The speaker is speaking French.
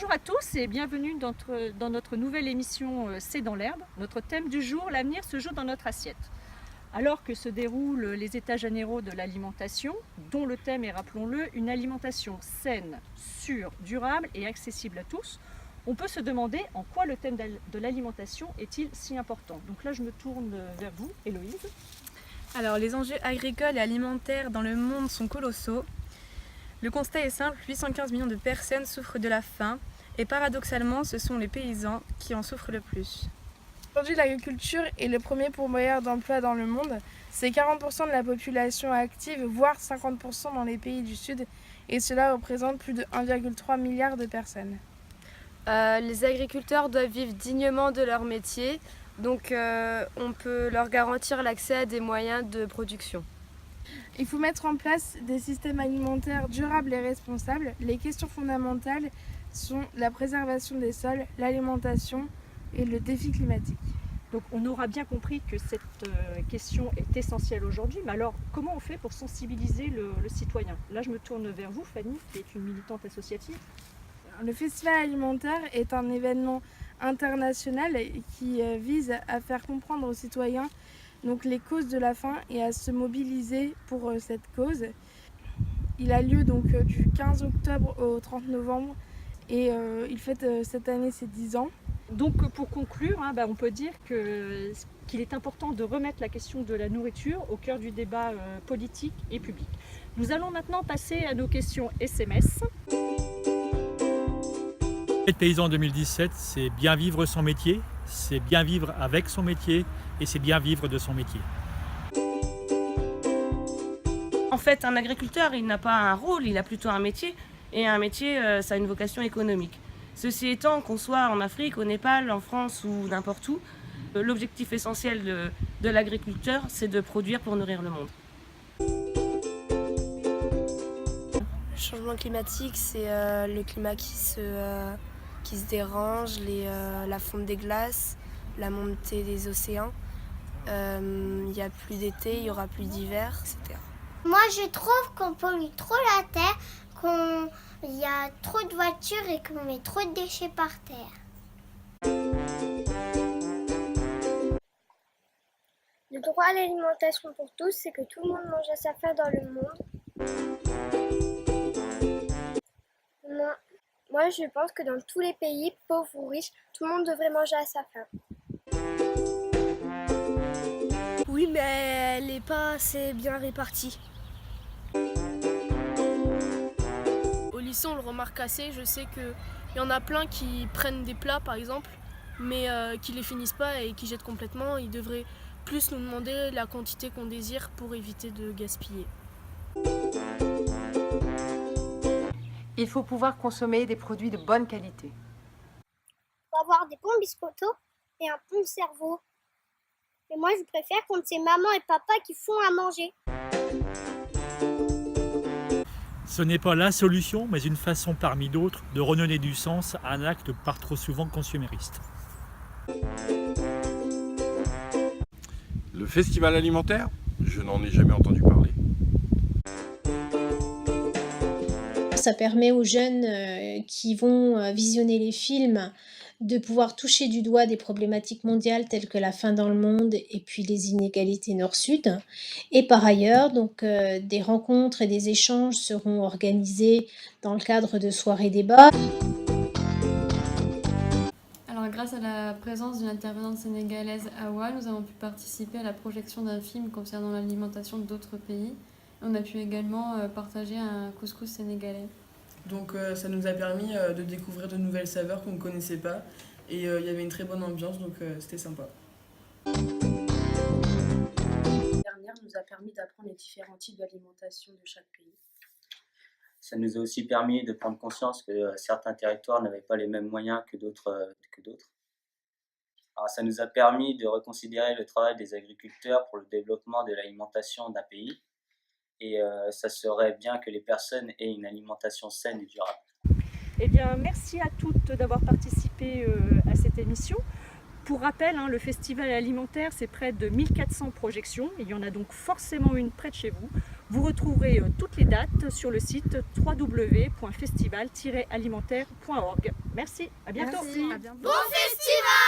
Bonjour à tous et bienvenue dans notre nouvelle émission C'est dans l'herbe. Notre thème du jour, l'avenir se joue dans notre assiette. Alors que se déroulent les états généraux de l'alimentation, dont le thème est, rappelons-le, une alimentation saine, sûre, durable et accessible à tous, on peut se demander en quoi le thème de l'alimentation est-il si important. Donc là, je me tourne vers vous, Héloïse. Alors, les enjeux agricoles et alimentaires dans le monde sont colossaux. Le constat est simple, 815 millions de personnes souffrent de la faim et paradoxalement, ce sont les paysans qui en souffrent le plus. Aujourd'hui, l'agriculture est le premier pourvoyeur d'emplois dans le monde. C'est 40% de la population active, voire 50% dans les pays du Sud, et cela représente plus de 1,3 milliard de personnes. Les agriculteurs doivent vivre dignement de leur métier, donc on peut leur garantir l'accès à des moyens de production. Il faut mettre en place des systèmes alimentaires durables et responsables. Les questions fondamentales sont la préservation des sols, l'alimentation et le défi climatique. Donc on aura bien compris que cette question est essentielle aujourd'hui, mais alors comment on fait pour sensibiliser le citoyen? Là je me tourne vers vous, Fanny, qui est une militante associative. Le festival alimentaire est un événement international qui vise à faire comprendre aux citoyens donc les causes de la faim et à se mobiliser pour cette cause. Il a lieu donc du 15 octobre au 30 novembre et il fête cette année ses 10 ans. Donc pour conclure, on peut dire qu'il est important de remettre la question de la nourriture au cœur du débat politique et public. Nous allons maintenant passer à nos questions SMS. Être paysan en 2017, c'est bien vivre son métier, c'est bien vivre avec son métier et c'est bien vivre de son métier. En fait, un agriculteur, il n'a pas un rôle, il a plutôt un métier. Et un métier, ça a une vocation économique. Ceci étant, qu'on soit en Afrique, au Népal, en France ou n'importe où, l'objectif essentiel de l'agriculteur, c'est de produire pour nourrir le monde. Le changement climatique, c'est le climat qui se dérange, la fonte des glaces, la montée des océans. Il n'y a plus d'été, il n'y aura plus d'hiver, etc. Moi, je trouve qu'on pollue trop la terre, qu'il y a trop de voitures et qu'on met trop de déchets par terre. Le droit à l'alimentation pour tous, c'est que tout le monde mange à sa faim dans le monde. Moi, je pense que dans tous les pays, pauvres ou riches, tout le monde devrait manger à sa faim. Oui, mais elle n'est pas assez bien répartie. Au lycée, on le remarque assez. Je sais qu'il y en a plein qui prennent des plats, par exemple, mais qui les finissent pas et qui jettent complètement. Ils devraient plus nous demander la quantité qu'on désire pour éviter de gaspiller. Il faut pouvoir consommer des produits de bonne qualité. Il faut avoir des bons biscottos et un bon cerveau. Et moi, je préfère quand c'est maman et papa qui font à manger. Ce n'est pas la solution, mais une façon parmi d'autres de redonner du sens à un acte par trop souvent consumériste. Le festival alimentaire, je n'en ai jamais entendu parler. Ça permet aux jeunes qui vont visionner les films de pouvoir toucher du doigt des problématiques mondiales telles que la faim dans le monde et puis les inégalités nord-sud. Et par ailleurs, donc, des rencontres et des échanges seront organisés dans le cadre de soirées débats. Alors, grâce à la présence d'une intervenante sénégalaise, Awa, nous avons pu participer à la projection d'un film concernant l'alimentation d'autres pays. On a pu également partager un couscous sénégalais. Donc ça nous a permis de découvrir de nouvelles saveurs qu'on ne connaissait pas. Et il y avait une très bonne ambiance, donc c'était sympa. L'année dernière nous a permis d'apprendre les différents types d'alimentation de chaque pays. Ça nous a aussi permis de prendre conscience que certains territoires n'avaient pas les mêmes moyens que d'autres. Alors, ça nous a permis de reconsidérer le travail des agriculteurs pour le développement de l'alimentation d'un pays. Et ça serait bien que les personnes aient une alimentation saine et durable. Eh bien, merci à toutes d'avoir participé à cette émission. Pour rappel, le festival alimentaire, c'est près de 1400 projections. Il y en a donc forcément une près de chez vous. Vous retrouverez toutes les dates sur le site www.festival-alimentaire.org. Merci, à bientôt. Merci. Bon festival!